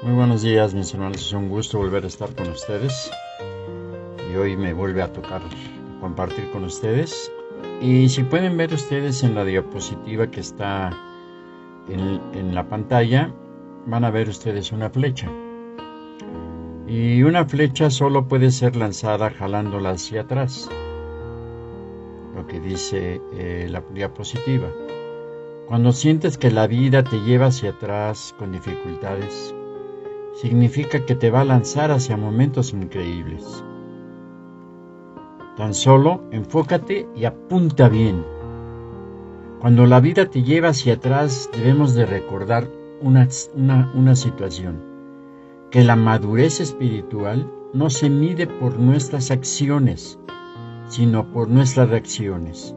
Muy buenos días, mis hermanos, es un gusto volver a estar con ustedes y hoy me vuelve a tocar compartir con ustedes. Y si pueden ver ustedes en la diapositiva que está en la pantalla, van a ver ustedes una flecha. Y una flecha solo puede ser lanzada jalándola hacia atrás, lo que dice la diapositiva. Cuando sientes que la vida te lleva hacia atrás con dificultades, significa que te va a lanzar hacia momentos increíbles. Tan solo enfócate y apunta bien. Cuando la vida te lleva hacia atrás, debemos de recordar una situación, que la madurez espiritual no se mide por nuestras acciones, sino por nuestras reacciones,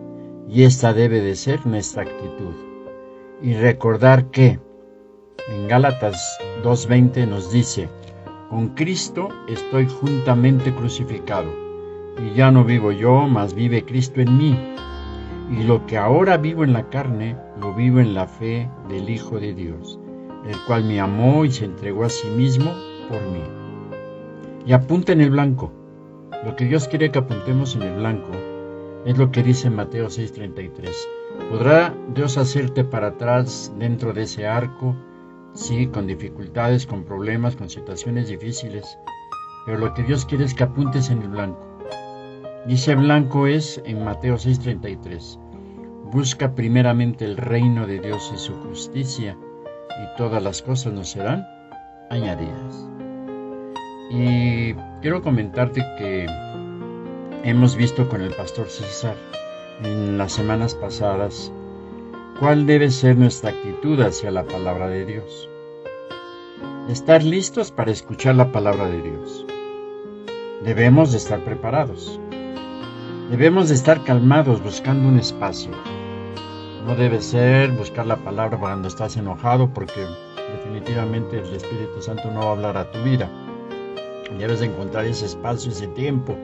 y esta debe de ser nuestra actitud. Y recordar que en Gálatas 2:20 nos dice: con Cristo estoy juntamente crucificado, y ya no vivo yo, mas vive Cristo en mí. Y lo que ahora vivo en la carne, lo vivo en la fe del Hijo de Dios, el cual me amó y se entregó a sí mismo por mí. Y apunta en el blanco. Lo que Dios quiere que apuntemos en el blanco es lo que dice Mateo 6:33. ¿Podrá Dios hacerte para atrás dentro de ese arco? Sí, con dificultades, con problemas, con situaciones difíciles, pero lo que Dios quiere es que apuntes en el blanco. Y ese blanco es en Mateo 6:33. Busca primeramente el reino de Dios y su justicia, y todas las cosas nos serán añadidas. Y quiero comentarte que hemos visto con el pastor César en las semanas pasadas cuál debe ser nuestra actitud hacia la palabra de Dios. Estar listos para escuchar la palabra de Dios. Debemos de estar preparados. Debemos de estar calmados buscando un espacio. No debe ser buscar la palabra cuando estás enojado, porque definitivamente el Espíritu Santo no va a hablar a tu vida. Debes de encontrar ese espacio, ese tiempo,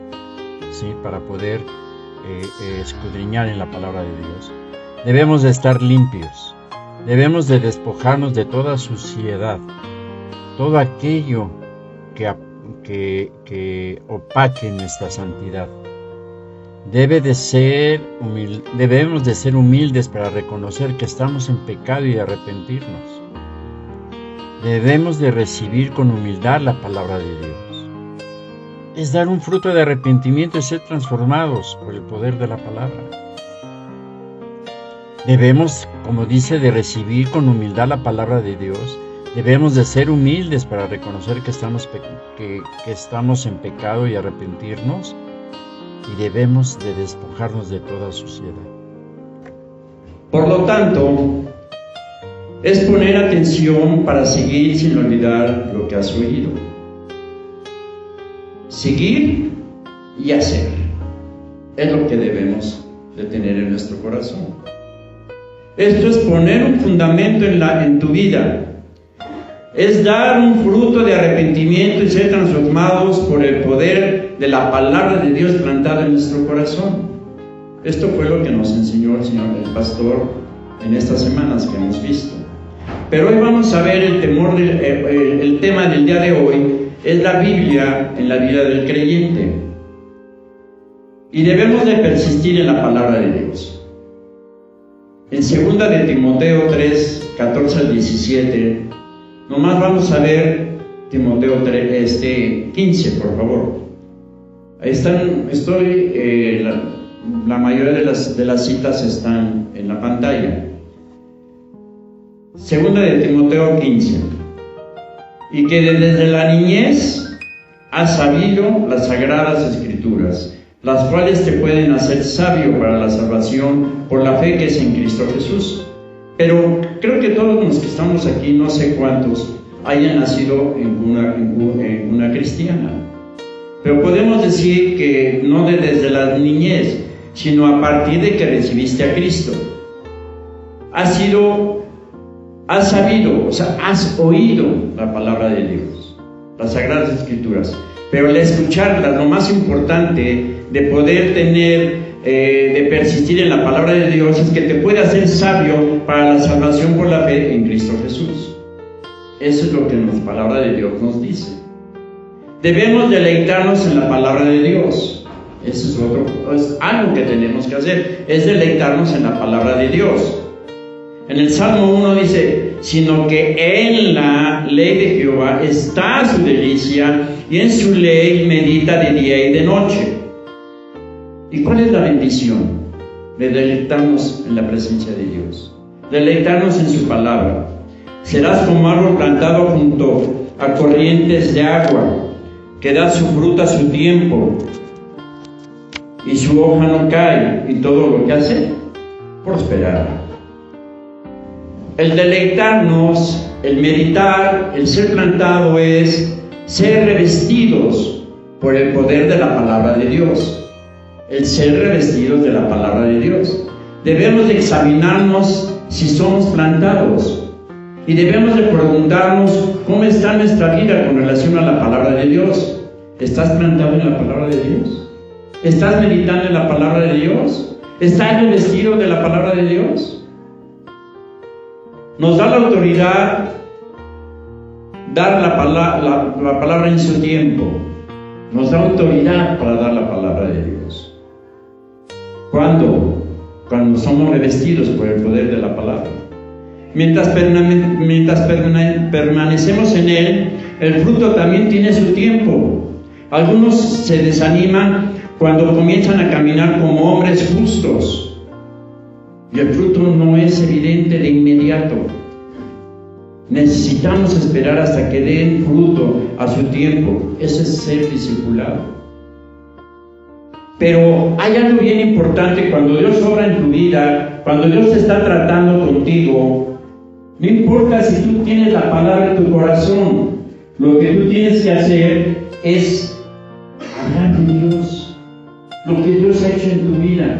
¿sí?, para poder escudriñar en la palabra de Dios. Debemos de estar limpios. Debemos de despojarnos de toda suciedad, todo aquello que opaque nuestra santidad. Debemos de ser humildes para reconocer que estamos en pecado y arrepentirnos. Debemos de recibir con humildad la palabra de Dios. Es dar un fruto de arrepentimiento y ser transformados por el poder de la palabra. Debemos, como dice, de recibir con humildad la palabra de Dios. Debemos de ser humildes para reconocer que estamos en pecado y arrepentirnos. Y debemos de despojarnos de toda suciedad. Por lo tanto, es poner atención para seguir sin olvidar lo que has oído. Seguir y hacer es lo que debemos de tener en nuestro corazón. Esto es poner un fundamento en tu vida. Es dar un fruto de arrepentimiento y ser transformados por el poder de la palabra de Dios plantada en nuestro corazón. Esto fue lo que nos enseñó el pastor en estas semanas que hemos visto. Pero hoy vamos a ver el tema del día de hoy es la Biblia en la vida del creyente. Y debemos de persistir en la palabra de Dios. En 2 de Timoteo 3, 14 al 17, nomás vamos a ver Timoteo 15, por favor. Ahí están, la mayoría de las citas están en la pantalla. 2 de Timoteo 15. Y que desde la niñez has sabido las sagradas escrituras, las cuales te pueden hacer sabio para la salvación por la fe que es en Cristo Jesús. Pero creo que todos los que estamos aquí, no sé cuántos, hayan nacido en una cristiana. Pero podemos decir que no desde la niñez, sino a partir de que recibiste a Cristo. Has sabido, o sea, has oído la palabra de Dios, las Sagradas Escrituras. Pero al escucharlas, lo más importante de poder de persistir en la palabra de Dios es que te puede hacer sabio para la salvación por la fe en Cristo Jesús. Eso es lo que la palabra de Dios nos dice. Debemos deleitarnos en la palabra de Dios. Eso es algo que tenemos que hacer, es deleitarnos en la palabra de Dios. En el Salmo 1 dice, sino que en la ley de Jehová está su delicia, y en su ley medita de día y de noche. ¿Y cuál es la bendición? De deleitarnos en la presencia de Dios, deleitarnos en su palabra. Serás como árbol plantado junto a corrientes de agua, que da su fruta a su tiempo, y su hoja no cae, y todo lo que hace prosperará. El deleitarnos, el meditar, el ser plantado es ser revestidos por el poder de la palabra de Dios. El ser revestidos de la palabra de Dios. Debemos de examinarnos si somos plantados y debemos de preguntarnos cómo está nuestra vida con relación a la palabra de Dios. ¿Estás plantado en la palabra de Dios? ¿Estás meditando en la palabra de Dios? ¿Estás revestido de la palabra de Dios? Nos da la autoridad dar la palabra en su tiempo. Nos da autoridad para dar la palabra de Dios. ¿Cuándo? Cuando somos revestidos por el poder de la palabra. Mientras permanecemos en Él, el fruto también tiene su tiempo. Algunos se desaniman cuando comienzan a caminar como hombres justos. Y el fruto no es evidente de inmediato. Necesitamos esperar hasta que den fruto a su tiempo. Eso es ser discipulado. Pero hay algo bien importante cuando Dios obra en tu vida, cuando Dios te está tratando contigo. No importa si tú tienes la palabra en tu corazón, lo que tú tienes que hacer es hablar de Dios, lo que Dios ha hecho en tu vida.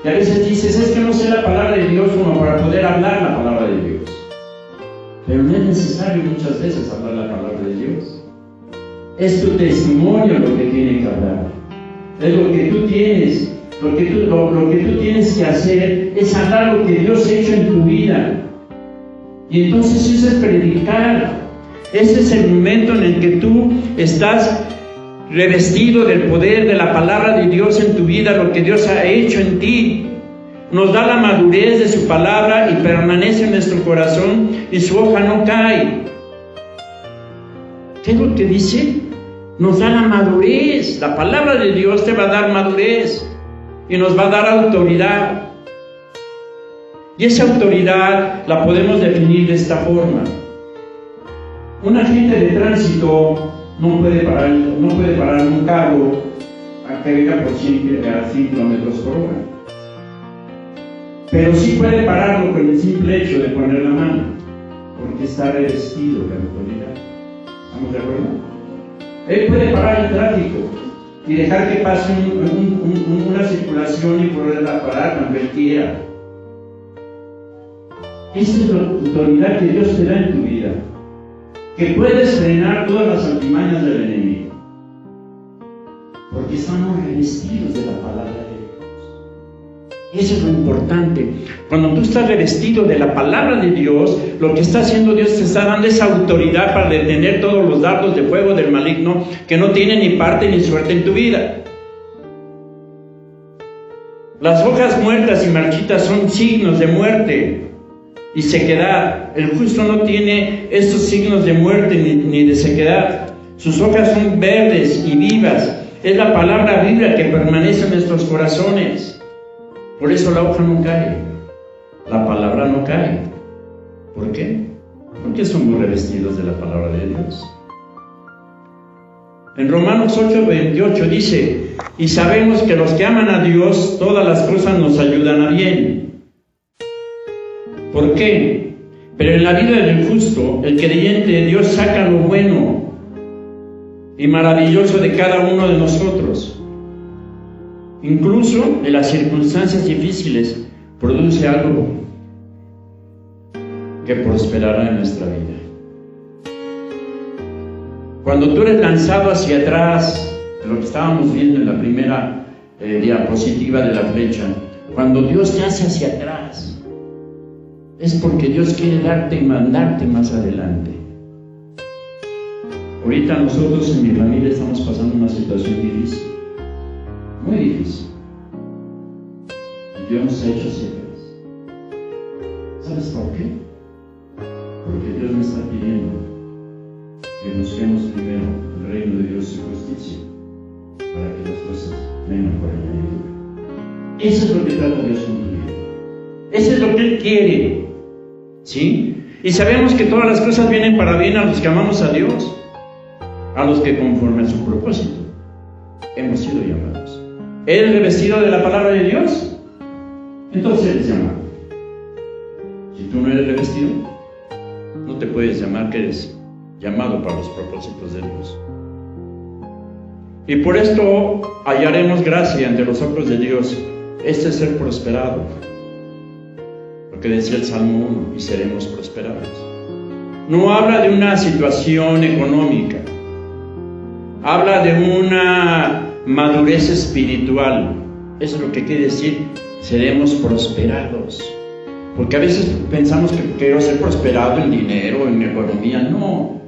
Y a veces dices, es que no sé la palabra de Dios como para poder hablar la palabra de Dios. Pero no es necesario muchas veces hablar la palabra de Dios. Es tu testimonio lo que tiene que hablar. Es lo que tú tienes. Lo que tú tienes que hacer es hablar lo que Dios ha hecho en tu vida. Y entonces eso es predicar. Ese es el momento en el que tú estás revestido del poder de la palabra de Dios en tu vida, lo que Dios ha hecho en ti. Nos da la madurez de su palabra y permanece en nuestro corazón y su hoja no cae. ¿Qué es lo que dice? Nos da la madurez. La palabra de Dios te va a dar madurez y nos va a dar autoridad. Y esa autoridad la podemos definir de esta forma. Un agente de tránsito no puede parar un carro a que venga por 100 kilómetros por hora. Pero sí puede pararlo con el simple hecho de poner la mano, porque está revestido de autoridad. ¿Estamos de acuerdo? Él puede parar el tráfico y dejar que pase una circulación y poderla parar cuando él quiera. Esa es la autoridad que Dios te da en tu vida, que puedes frenar todas las artimañas del enemigo, porque estamos revestidos de la palabra de Dios. Eso es lo importante. Cuando tú estás revestido de la palabra de Dios, lo que está haciendo Dios te está dando esa autoridad para detener todos los dardos de fuego del maligno que no tienen ni parte ni suerte en tu vida. Las hojas muertas y marchitas son signos de muerte y sequedad. El justo no tiene estos signos de muerte ni de sequedad. Sus hojas son verdes y vivas. Es la palabra viva que permanece en nuestros corazones. Por eso la hoja no cae, la palabra no cae. ¿Por qué? Porque somos revestidos de la palabra de Dios. En Romanos 8:28 dice, y sabemos que los que aman a Dios, todas las cosas nos ayudan a bien. ¿Por qué? Pero en la vida del justo, el creyente de Dios saca lo bueno y maravilloso de cada uno de nosotros. Incluso en las circunstancias difíciles, produce algo que prosperará en nuestra vida. Cuando tú eres lanzado hacia atrás, lo que estábamos viendo en la primera diapositiva de la flecha, cuando Dios te hace hacia atrás, es porque Dios quiere darte y mandarte más adelante. Ahorita nosotros en mi familia estamos pasando una situación difícil, muy difícil. Dios nos ha hecho ciegos. ¿Sabes por qué? Porque Dios me está pidiendo que busquemos primero el reino de Dios y su justicia para que las cosas vengan por añadidura. Eso es lo que trata Dios con tu vida. Eso es lo que Él quiere. ¿Sí? Y sabemos que todas las cosas vienen para bien a los que amamos a Dios, a los que conforme a su propósito hemos sido llamados. ¿Eres revestido de la palabra de Dios? Entonces eres llamado. Si tú no eres revestido, no te puedes llamar que eres llamado para los propósitos de Dios. Y por esto hallaremos gracia ante los ojos de Dios. Este es ser prosperado. Porque decía el Salmo 1, y seremos prosperados. No habla de una situación económica. Habla de una madurez espiritual. Eso es lo que quiere decir, seremos prosperados. Porque a veces pensamos que quiero ser prosperado en dinero, en economía. No.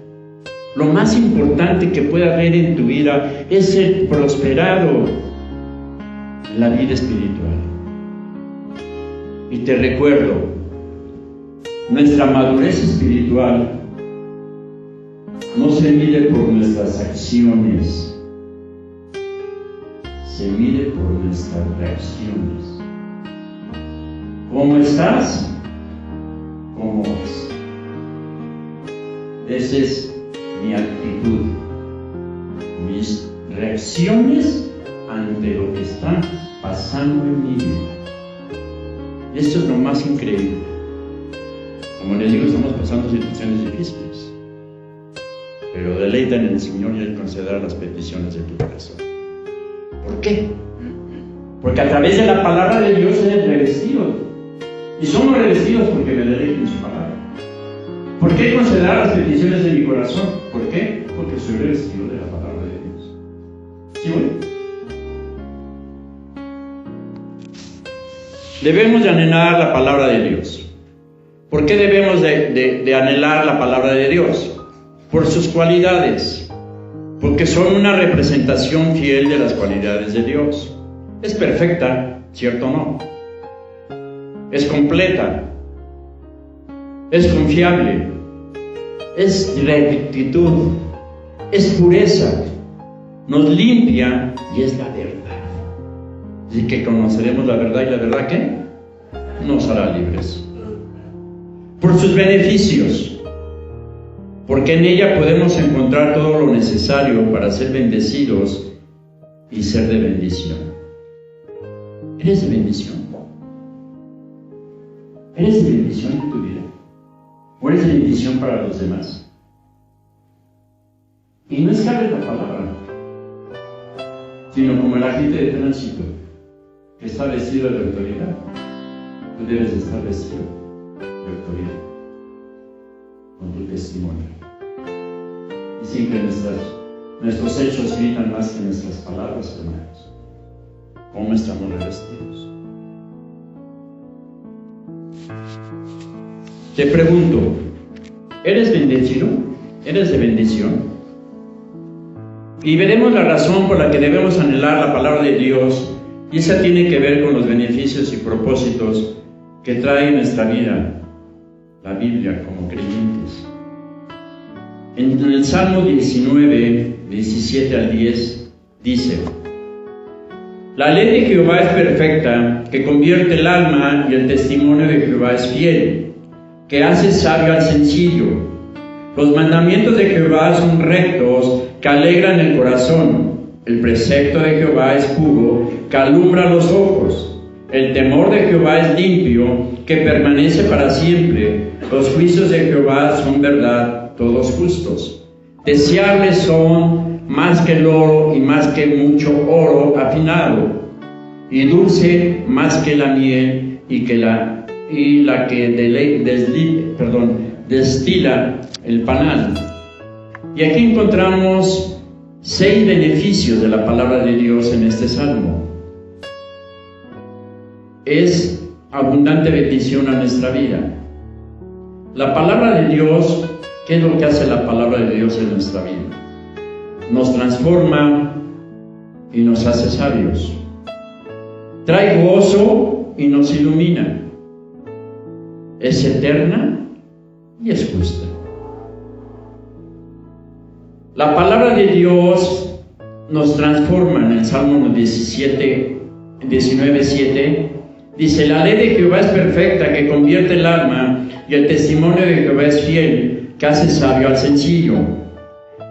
Lo más importante que puede haber en tu vida es ser prosperado en la vida espiritual. Y te recuerdo, nuestra madurez espiritual no se mide por nuestras acciones, se mide por nuestras reacciones. ¿Cómo estás? ¿Cómo vas? Esa es mi actitud, mis reacciones ante lo que está pasando en mi vida. Esto es lo más increíble. Como les digo, estamos pasando situaciones difíciles, pero deleita en el Señor y Él concederá las peticiones de tu corazón. ¿Por qué? Porque a través de la palabra de Dios eres revestido. Y somos revestidos porque me deleito en su palabra. ¿Por qué concederá las peticiones de mi corazón? ¿Por qué? Porque soy revestido de la palabra de Dios. ¿Sí, bueno? Debemos de anhelar la palabra de Dios. ¿Por qué debemos de anhelar la palabra de Dios? Por sus cualidades. Porque son una representación fiel de las cualidades de Dios. Es perfecta, ¿cierto o no? Es completa. Es confiable. Es rectitud. Es pureza. Nos limpia y es la verdad. Y que conoceremos la verdad, y la verdad ¿qué? Nos hará libres. Por sus beneficios, porque en ella podemos encontrar todo lo necesario para ser bendecidos y ser de bendición. ¿Eres de bendición? ¿Eres de bendición en tu vida? ¿O eres de bendición para los demás? Y no es que hable la palabra, sino como el agente de tránsito que está vestido de autoridad. Tú debes estar vestido de autoridad con tu testimonio. Y sin que nuestros hechos gritan más que nuestras palabras, hermanos. ¿Cómo estamos revestidos? Te pregunto, ¿eres bendecido? ¿Eres de bendición? Y veremos la razón por la que debemos anhelar la palabra de Dios. Y esa tiene que ver con los beneficios y propósitos que trae nuestra vida, la Biblia, como creyentes. En el Salmo 19, 17 al 10, dice: La ley de Jehová es perfecta, que convierte el alma, y el testimonio de Jehová es fiel, que hace sabio al sencillo. Los mandamientos de Jehová son rectos, que alegran el corazón. El precepto de Jehová es puro, que alumbra los ojos. El temor de Jehová es limpio, que permanece para siempre. Los juicios de Jehová son verdad, todos justos. Deseables son más que el oro y más que mucho oro afinado, y dulce más que la miel y la que destila el panal. Y aquí encontramos 6 beneficios de la palabra de Dios en este salmo. Es abundante bendición a nuestra vida. La palabra de Dios ¿Qué es lo que hace la palabra de Dios en nuestra vida? Nos transforma y nos hace sabios. Trae gozo y nos ilumina. Es eterna y es justa. La palabra de Dios nos transforma. En el Salmo 19:7 dice: la ley de Jehová es perfecta, que convierte el alma, y el testimonio de Jehová es fiel, que hace sabio al sencillo.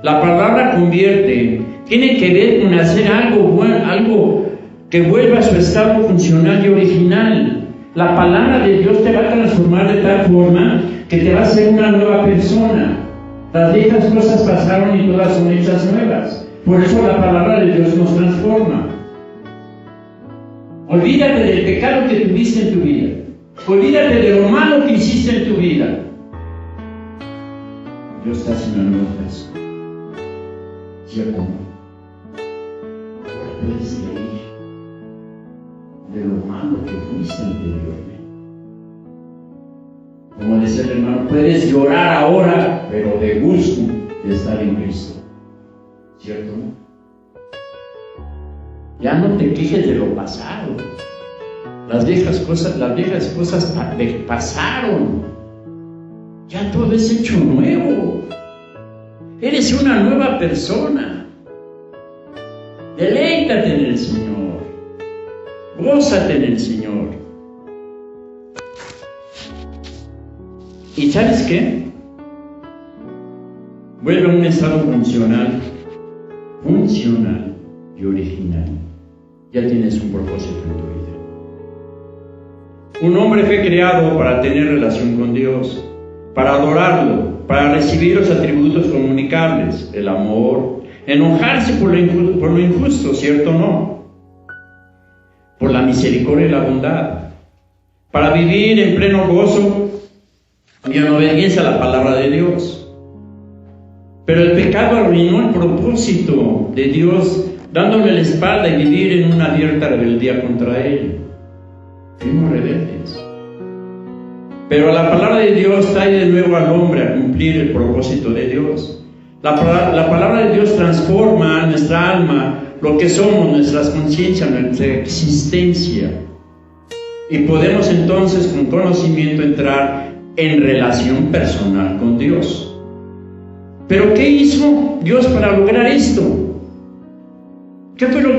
La palabra convierte tiene que ver con hacer algo bueno, algo que vuelva a su estado funcional y original. La palabra de Dios te va a transformar de tal forma que te va a hacer una nueva persona. Las viejas cosas pasaron y todas son hechas nuevas. Por eso la palabra de Dios nos transforma. Olvídate del pecado que tuviste en tu vida. Olvídate de lo malo que hiciste en tu vida. Dios te hace una nueva persona. ¿Cierto? Ahora puedes reír de lo malo que fuiste anteriormente. Como decía el hermano, puedes llorar ahora, pero de gusto de estar en Cristo. ¿Cierto? Ya no te quejes de lo pasado. Las viejas cosas pasaron. Ya todo es hecho nuevo. Eres una nueva persona. Deleítate en el Señor. Gózate en el Señor. ¿Y sabes qué? Vuelve a un estado funcional y original. Ya tienes un propósito en tu vida. Un hombre fue creado para tener relación con Dios, para adorarlo, para recibir los atributos comunicables, el amor, enojarse por lo injusto, ¿cierto o no? Por la misericordia y la bondad, para vivir en pleno gozo y en obediencia a la palabra de Dios. Pero el pecado arruinó el propósito de Dios, dándole la espalda y vivir en una abierta rebeldía contra Él. Fuimos rebeldes. Pero la palabra de Dios trae de nuevo al hombre a cumplir el propósito de Dios. La palabra de Dios transforma nuestra alma, lo que somos, nuestras conciencias, nuestra existencia. Y podemos entonces con conocimiento entrar en relación personal con Dios. Pero ¿qué hizo Dios para lograr esto? ¿Qué fue lo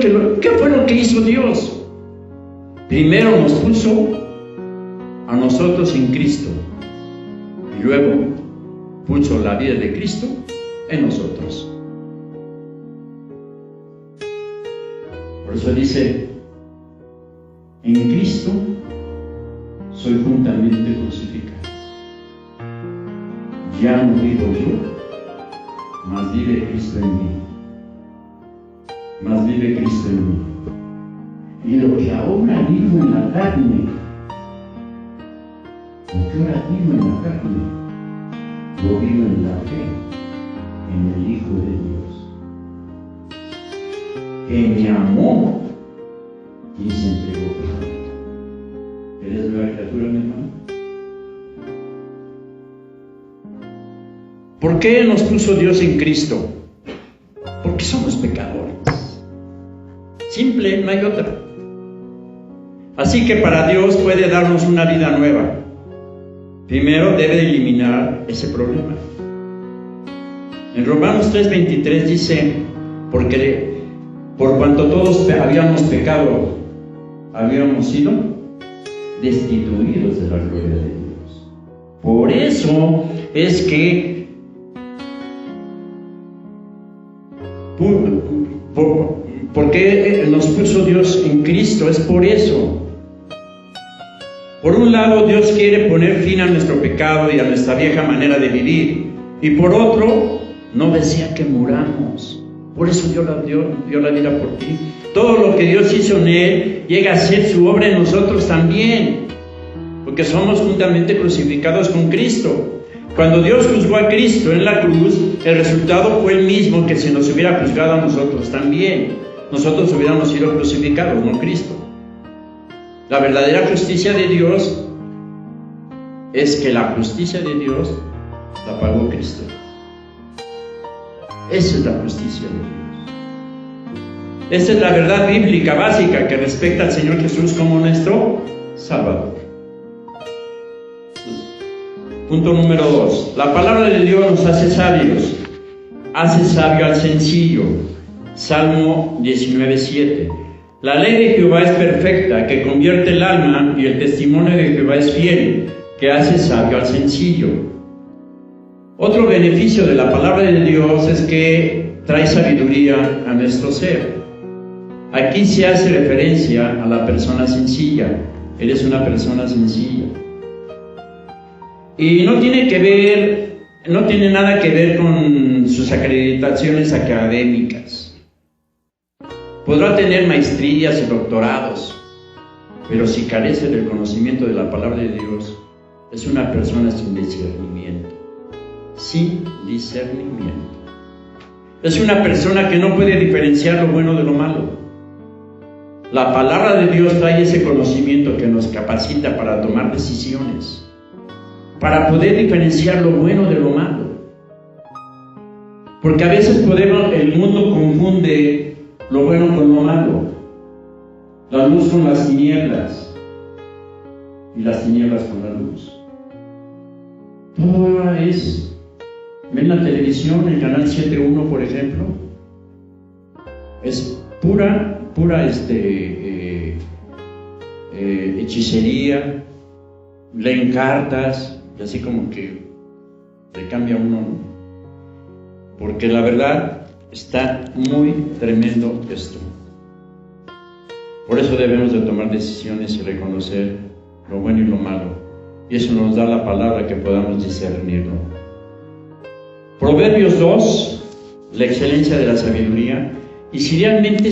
que hizo Dios? Primero nos puso a nosotros en Cristo y luego puso la vida de Cristo en nosotros. Por eso dice: en Cristo soy juntamente crucificado. Ya no vivo yo, mas vive Cristo en mí. Mas vive Cristo en mí. Y lo que ahora vivo en la carne, lo vivo en la fe, en el Hijo de Dios, que me amó y se entregó por mí. ¿Eres nueva criatura, mi hermano? ¿Por qué nos puso Dios en Cristo? Porque somos pecadores. Simple, no hay otra. Así que para Dios puede darnos una vida nueva. Primero debe eliminar ese problema. En Romanos 3:23 dice: porque por cuanto todos habíamos pecado, habíamos sido destituidos de la gloria de Dios. Por eso es que porque nos puso Dios en Cristo, es por eso. Por un lado, Dios quiere poner fin a nuestro pecado y a nuestra vieja manera de vivir, y por otro, no desea que muramos. Por eso dio la vida por ti. Todo lo que Dios hizo en Él llega a ser su obra en nosotros también, porque somos juntamente crucificados con Cristo. Cuando Dios juzgó a Cristo en la cruz, el resultado fue el mismo que si nos hubiera juzgado a nosotros también. Nosotros hubiéramos sido crucificados, no Cristo. La verdadera justicia de Dios es que la justicia de Dios la pagó Cristo. Esa es la justicia de Dios. Esa es la verdad bíblica básica que respecta al Señor Jesús como nuestro Salvador. Punto número 2. La palabra de Dios nos hace sabios. Hace sabio al sencillo. Salmo 19:7. La ley de Jehová es perfecta, que convierte el alma, y el testimonio de Jehová es fiel, que hace sabio al sencillo. Otro beneficio de la palabra de Dios es que trae sabiduría a nuestro ser. Aquí se hace referencia a la persona sencilla. Eres una persona sencilla. Y no tiene nada que ver con sus acreditaciones académicas. Podrá tener maestrías y doctorados, pero si carece del conocimiento de la palabra de Dios, es una persona sin discernimiento. Sin discernimiento. Es una persona que no puede diferenciar lo bueno de lo malo. La palabra de Dios trae ese conocimiento que nos capacita para tomar decisiones, para poder diferenciar lo bueno de lo malo. Porque a veces el mundo confunde lo bueno con lo malo, la luz con las tinieblas y las tinieblas con la luz. Todo ven la televisión, el canal 7.1 por ejemplo, es pura hechicería, leen cartas, y así como que le cambia a uno, ¿no? Porque la verdad está muy tremendo esto. Por eso debemos de tomar decisiones y reconocer lo bueno y lo malo, y eso nos da la palabra que podamos discernirlo. Proverbios 2, la excelencia de la sabiduría. Y si realmente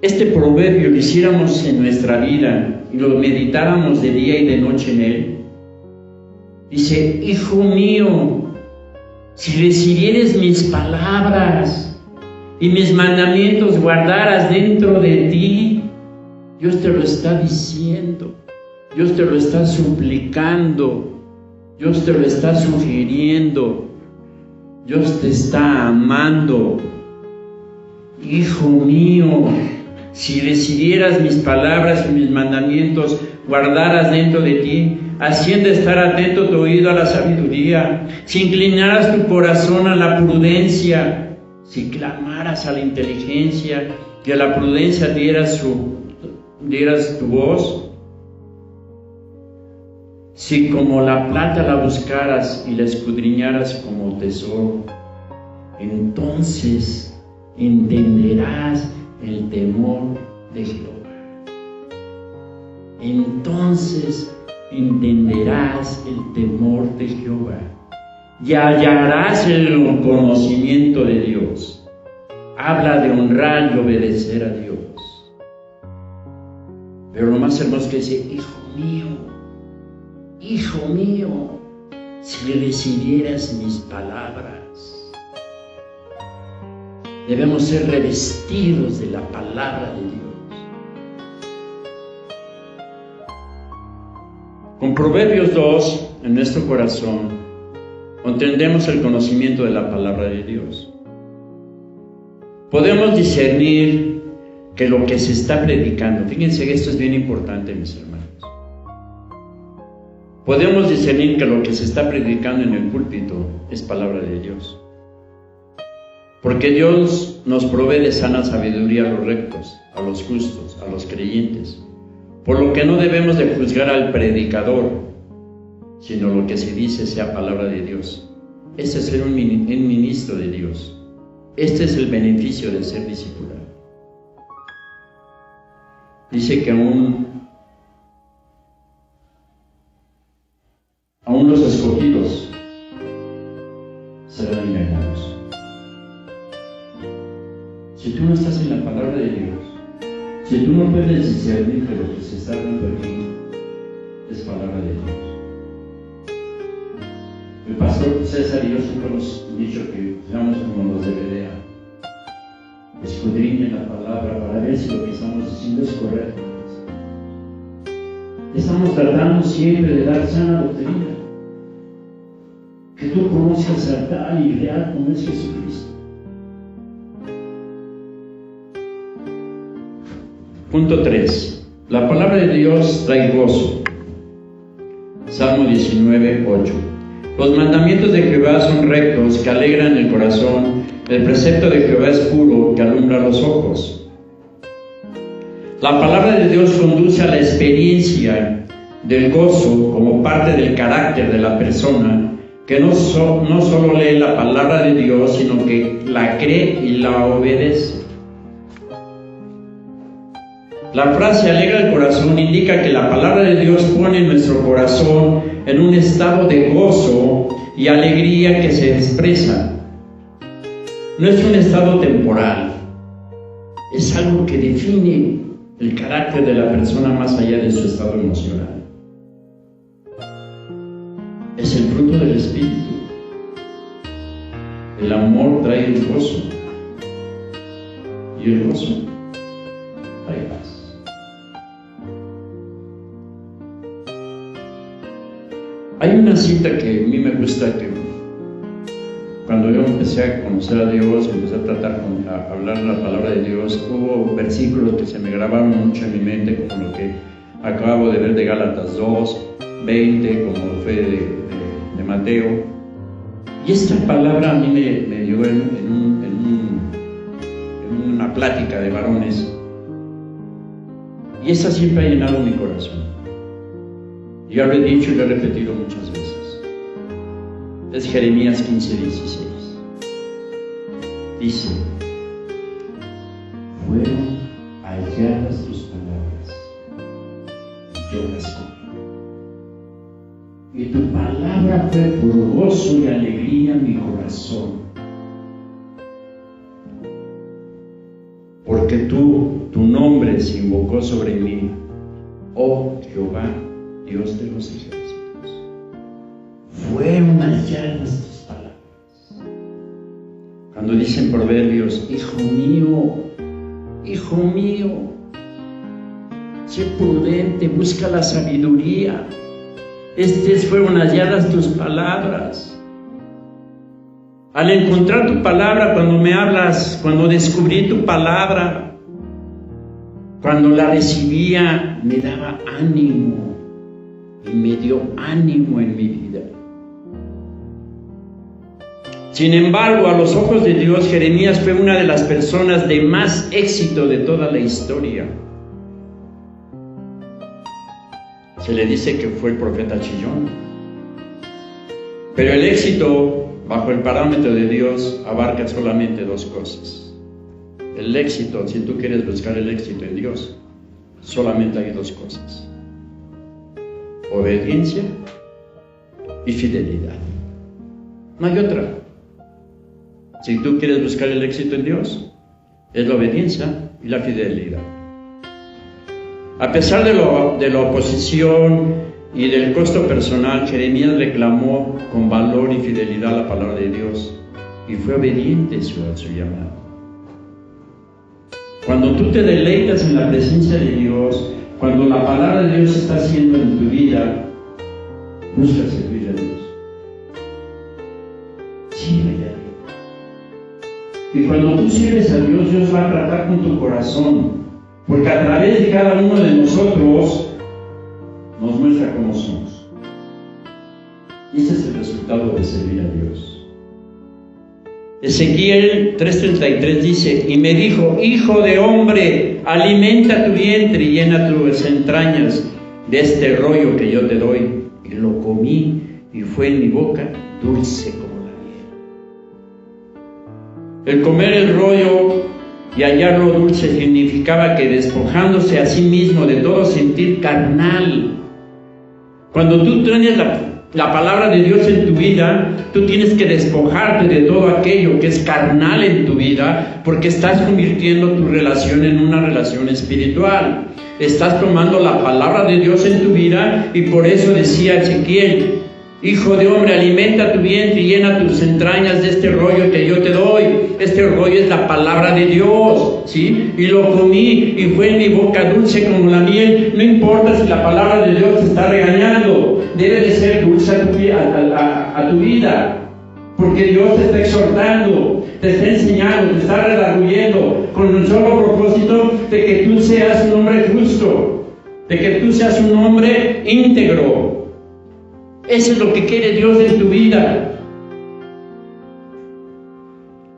este proverbio lo hiciéramos en nuestra vida y lo meditáramos de día y de noche en él, dice: hijo mío, si recibieres mis palabras y mis mandamientos guardaras dentro de ti. Dios te lo está diciendo, Dios te lo está suplicando, Dios te lo está sugiriendo, Dios te está amando. Hijo mío, si recibieras mis palabras y mis mandamientos, guardaras dentro de ti, haciendo estar atento tu oído a la sabiduría, si inclinaras tu corazón a la prudencia, si clamaras a la inteligencia y a la prudencia dieras tu voz, si como la plata la buscaras y la escudriñaras como tesoro, entonces entenderás el temor de Jehová. Entonces entenderás el temor de Jehová y hallarás el conocimiento de Dios. Habla de honrar y obedecer a Dios. Pero lo más hermoso que dice: hijo mío, si recibieras mis palabras. Debemos ser revestidos de la palabra de Dios. Con Proverbios 2 en nuestro corazón, entendemos el conocimiento de la palabra de Dios. Podemos discernir que lo que se está predicando, fíjense que esto es bien importante, mis hermanos. Podemos discernir que lo que se está predicando en el púlpito es palabra de Dios. Porque Dios nos provee de sana sabiduría a los rectos, a los justos, a los creyentes. Por lo que no debemos de juzgar al predicador, sino lo que se dice sea palabra de Dios. Este es ser un ministro de Dios. Este es el beneficio de ser discipulado. Dice que aún los escogidos serán engañados. Si tú no estás en la palabra de Dios, si tú no puedes discernir que lo que se está dando aquí es palabra de Dios. El pastor César y yo siempre hemos dicho que seamos como los de Berea. Escudriñen la palabra para ver si lo que estamos diciendo es correcto. Estamos tratando siempre de dar sana doctrina. Que tú conozcas al tal y real como es Jesucristo. Punto 3. La palabra de Dios trae gozo. Salmo 19:8. Los mandamientos de Jehová son rectos, que alegran el corazón. El precepto de Jehová es puro, que alumbra los ojos. La palabra de Dios conduce a la experiencia del gozo como parte del carácter de la persona, que no solo lee la palabra de Dios, sino que la cree y la obedece. La frase alegra el corazón indica que la palabra de Dios pone nuestro corazón en un estado de gozo y alegría que se expresa. No es un estado temporal, es algo que define el carácter de la persona más allá de su estado emocional. Es el fruto del Espíritu. El amor trae el gozo y el gozo trae paz. Hay una cita que a mí me gusta, que cuando yo empecé a conocer a Dios, empecé a hablar la palabra de Dios, hubo versículos que se me grabaron mucho en mi mente, como lo que acabo de ver de Gálatas 2:20, como fue de Mateo. Y esta palabra a mí me llegó en una plática de varones, y esa siempre ha llenado mi corazón. Ya lo he dicho y lo he repetido muchas veces. Es Jeremías 15:16. Dice: fueron halladas tus palabras, y yo las comí. Y tu palabra fue por gozo y alegría en mi corazón. Porque tu nombre se invocó sobre mí, oh Jehová, Dios de los ejércitos. Fueron halladas tus palabras. Cuando dicen Proverbios: hijo mío, sé prudente, busca la sabiduría. Fueron halladas tus palabras. Al encontrar tu palabra, cuando me hablas, cuando descubrí tu palabra, cuando la recibía, me daba ánimo. Y me dio ánimo en mi vida. Sin embargo, a los ojos de Dios, Jeremías fue una de las personas de más éxito de toda la historia. Se le dice que fue el profeta chillón. Pero el éxito, bajo el parámetro de Dios, abarca solamente dos cosas. El éxito, si tú quieres buscar el éxito en Dios, solamente hay dos cosas: obediencia y fidelidad. No hay otra. Si tú quieres buscar el éxito en Dios, es la obediencia y la fidelidad. A pesar de la oposición y del costo personal, Jeremías reclamó con valor y fidelidad la palabra de Dios y fue obediente a su llamado. Cuando tú te deleitas en la presencia de Dios, cuando la palabra de Dios está haciendo en tu vida, busca servir a Dios. Sirve a Dios. Y cuando tú sirves a Dios, Dios va a tratar con tu corazón, porque a través de cada uno de nosotros nos muestra cómo somos. Y ese es el resultado de servir a Dios. Ezequiel 3:33 dice: y me dijo: hijo de hombre, alimenta tu vientre y llena tus entrañas de este rollo que yo te doy. Y lo comí y fue en mi boca dulce como la miel. El comer el rollo y hallarlo dulce significaba que despojándose a sí mismo de todo sentir carnal. Cuando tú tienes la palabra de Dios en tu vida, tú tienes que despojarte de todo aquello que es carnal en tu vida, porque estás convirtiendo tu relación en una relación espiritual. Estás tomando la palabra de Dios en tu vida, y por eso decía Ezequiel: Hijo de hombre, alimenta tu vientre y llena tus entrañas de este rollo que yo te doy. Este rollo es la palabra de Dios, ¿sí? Y lo comí y fue en mi boca dulce como la miel. No importa si la palabra de Dios te está regañando, debe de ser dulce a tu vida. Porque Dios te está exhortando, te está enseñando, te está redarguyendo con un solo propósito de que tú seas un hombre justo, de que tú seas un hombre íntegro. Eso es lo que quiere Dios en tu vida.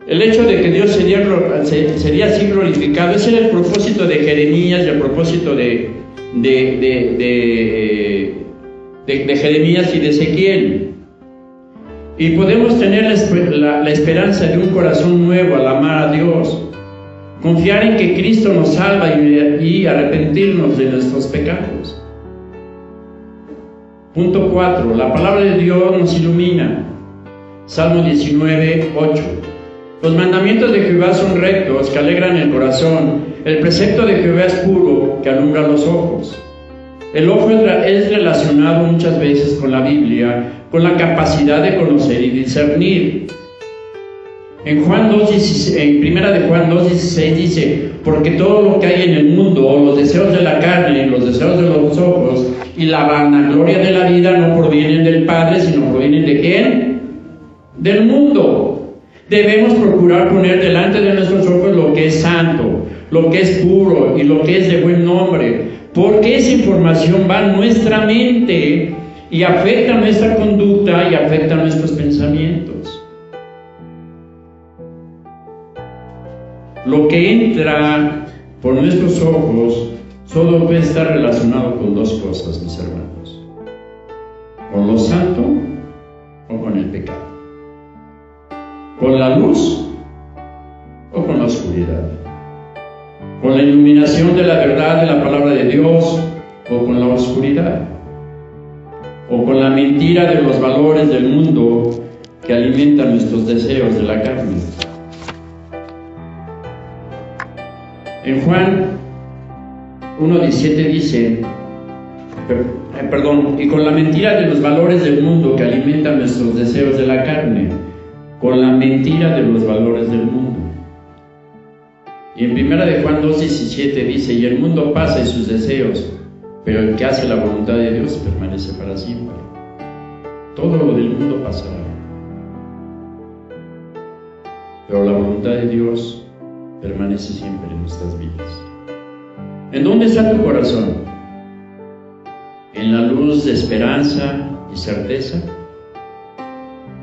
El hecho de que Dios sería así glorificado, ese era el propósito de Jeremías y el propósito de Jeremías y de Ezequiel. Y podemos tener la esperanza de un corazón nuevo al amar a Dios, confiar en que Cristo nos salva y arrepentirnos de nuestros pecados. Punto 4. La palabra de Dios nos ilumina. Salmo 19, 8. Los mandamientos de Jehová son rectos, que alegran el corazón. El precepto de Jehová es puro, que alumbra los ojos. El ojo es relacionado muchas veces con la Biblia, con la capacidad de conocer y discernir. En primera de Juan 2:16 dice: porque todo lo que hay en el mundo, los deseos de la carne, los deseos de los ojos y la vanagloria de la vida no provienen del Padre, sino provienen ¿de quién? Del mundo. Debemos procurar poner delante de nuestros ojos lo que es santo, lo que es puro y lo que es de buen nombre, porque esa información va a nuestra mente y afecta nuestra conducta y afecta nuestros pensamientos. Lo que entra por nuestros ojos solo puede estar relacionado con dos cosas, mis hermanos: con lo santo o con el pecado, con la luz o con la oscuridad, con la iluminación de la verdad de la palabra de Dios o con la oscuridad, o con la mentira de los valores del mundo que alimentan nuestros deseos de la carne. En Juan 1:17 dice, y con la mentira de los valores del mundo que alimentan nuestros deseos de la carne, con la mentira de los valores del mundo. Y en primera de Juan 2:17 dice: y el mundo pasa y sus deseos, pero el que hace la voluntad de Dios permanece para siempre. Todo lo del mundo pasará, pero la voluntad de Dios permanece siempre en nuestras vidas. ¿En dónde está tu corazón? ¿En la luz de esperanza y certeza?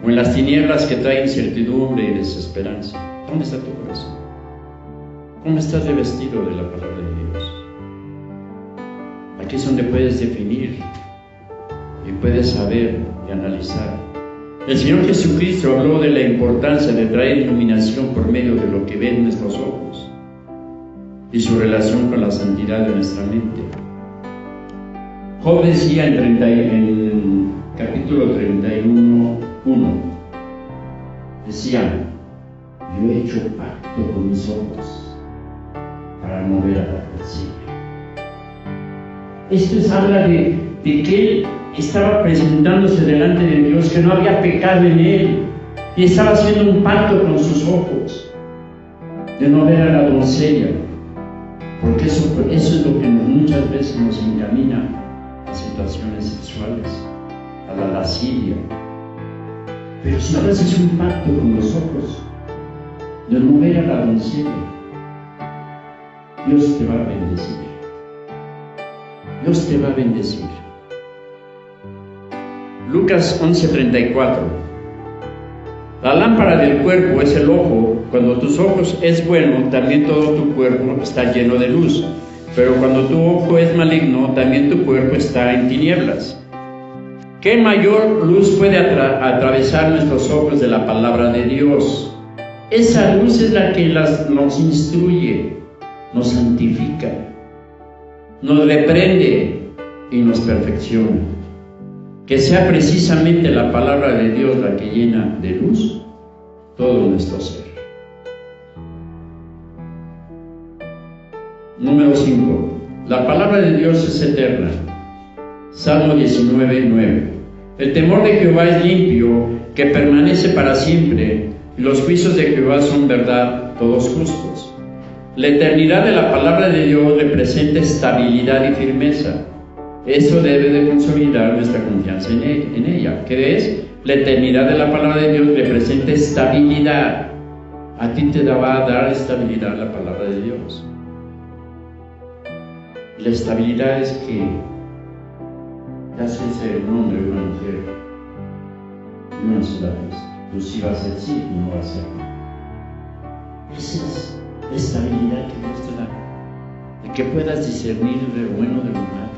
¿O en las tinieblas que traen incertidumbre y desesperanza? ¿Dónde está tu corazón? ¿Cómo estás revestido de la palabra de Dios? Aquí es donde puedes definir y puedes saber y analizar. El Señor Jesucristo habló de la importancia de traer iluminación por medio de lo que ven nuestros ojos y su relación con la santidad de nuestra mente. Job decía en capítulo 31:1, decía: yo he hecho pacto con mis ojos para no ver a la adversario. Esto habla de que él estaba presentándose delante de Dios, que no había pecado en él, y estaba haciendo un pacto con sus ojos de no ver a la doncella, porque eso es lo que muchas veces nos encamina a situaciones sexuales, a la lascivia. Pero si no haces un pacto con los ojos de no ver a la doncella, Dios te va a bendecir. Dios te va a bendecir. Lucas 11:34. La lámpara del cuerpo es el ojo. Cuando tus ojos es bueno, también todo tu cuerpo está lleno de luz. Pero cuando tu ojo es maligno, también tu cuerpo está en tinieblas. ¿Qué mayor luz puede atravesar nuestros ojos de la palabra de Dios? Esa luz es la que nos instruye, nos santifica, nos reprende y nos perfecciona. Que sea precisamente la palabra de Dios la que llena de luz todo nuestro ser. Número 5. La palabra de Dios es eterna. Salmo 19:9. El temor de Jehová es limpio, que permanece para siempre, y los juicios de Jehová son verdad, todos justos. La eternidad de la palabra de Dios representa estabilidad y firmeza. Eso debe de consolidar nuestra confianza en ella. ¿Qué es? La eternidad de la palabra de Dios representa estabilidad. A ti te va a dar estabilidad la palabra de Dios. La estabilidad es que ya sea ser un hombre o una mujer, y una sola vez, tú sí va a ser sí y no va a ser no. Esa es la estabilidad que Dios te da, de que puedas discernir de lo bueno de lo malo.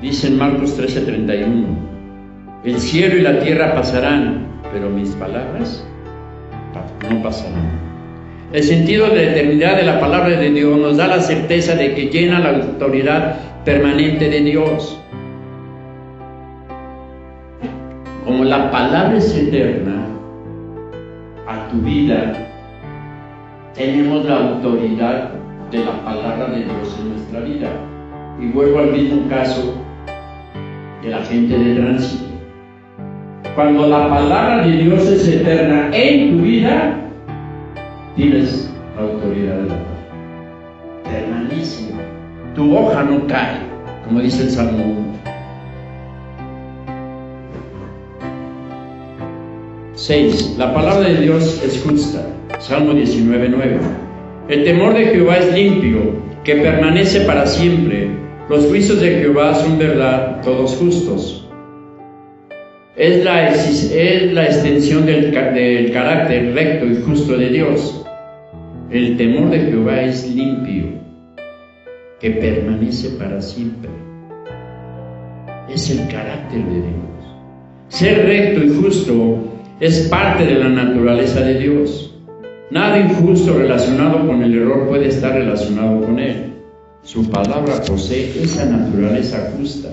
Dice en Marcos 13:31, el cielo y la tierra pasarán, pero mis palabras no pasarán. El sentido de la eternidad de la palabra de Dios nos da la certeza de que llena la autoridad permanente de Dios. Como la palabra es eterna, a tu vida tenemos la autoridad de la palabra de Dios en nuestra vida. Y vuelvo al mismo caso de la gente de tránsito. Cuando la palabra de Dios es eterna en tu vida, tienes la autoridad de la palabra. Permanece. Tu hoja no cae, como dice el Salmo 1. 6. La palabra de Dios es justa. Salmo 19:9. El temor de Jehová es limpio, que permanece para siempre. Los juicios de Jehová son verdad, todos justos. Es la extensión del carácter recto y justo de Dios. El temor de Jehová es limpio, que permanece para siempre. Es el carácter de Dios. Ser recto y justo es parte de la naturaleza de Dios. Nada injusto relacionado con el error puede estar relacionado con él. Su palabra posee esa naturaleza justa.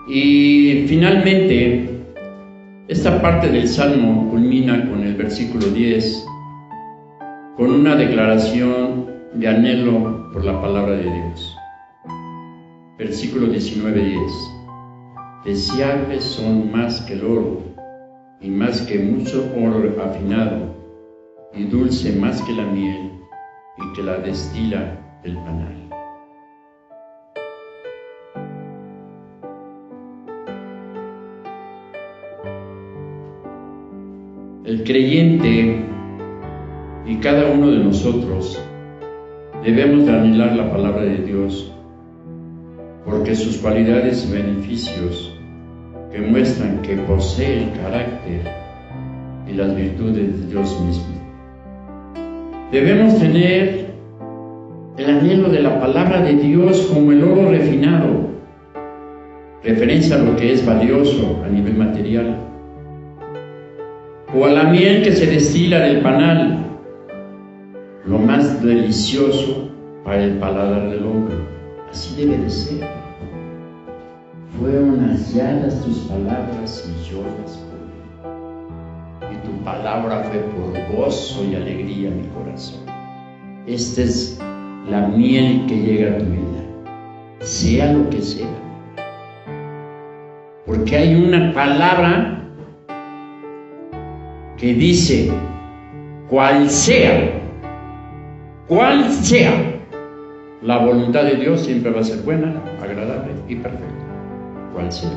Y finalmente, esta parte del Salmo culmina con el versículo 10, con una declaración de anhelo por la palabra de Dios. Versículo 19:10. Deseables son más que el oro, y más que mucho oro afinado, y dulce más que la miel, y que la destila el panal. El creyente y cada uno de nosotros debemos de anhelar la palabra de Dios, porque sus cualidades y beneficios que muestran que posee el carácter y las virtudes de Dios mismo. Debemos tener el anhelo de la palabra de Dios como el oro refinado, referencia a lo que es valioso a nivel material, o a la miel que se destila del panal, lo más delicioso para el paladar del hombre. Así debe de ser. Fueron halladas tus palabras y yo las pude, y tu palabra fue por gozo y alegría en mi corazón. Esta es la miel que llega a tu vida, sea lo que sea, porque hay una palabra que dice, cual sea la voluntad de Dios, siempre va a ser buena, agradable y perfecta. Cual sea.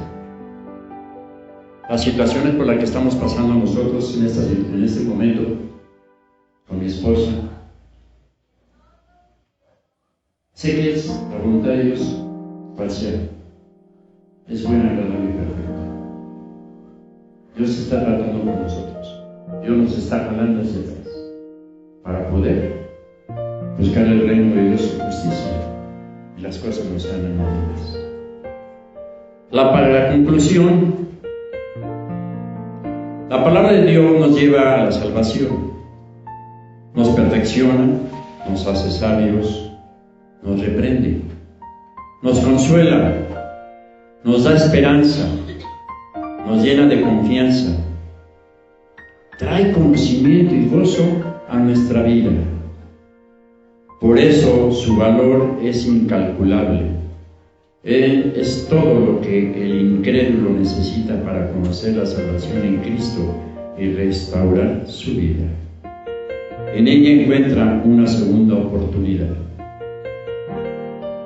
Las situaciones por las que estamos pasando nosotros en este momento, con mi esposa, sé que es la voluntad de Dios, cual sea. Es buena, agradable y perfecta. Dios está tratando con nosotros. Dios nos está jalando hacia atrás para poder buscar el reino de Dios, su justicia, y las cosas nos están añadidas. Para la conclusión, la palabra de Dios nos lleva a la salvación, nos perfecciona, nos hace sabios, nos reprende, nos consuela, nos da esperanza, nos llena de confianza, trae conocimiento y gozo a nuestra vida. Por eso su valor es incalculable. Él es todo lo que el incrédulo necesita para conocer la salvación en Cristo y restaurar su vida. En ella encuentra una segunda oportunidad.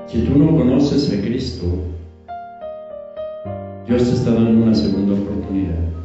Si tú no conoces a Cristo, Dios te está dando una segunda oportunidad.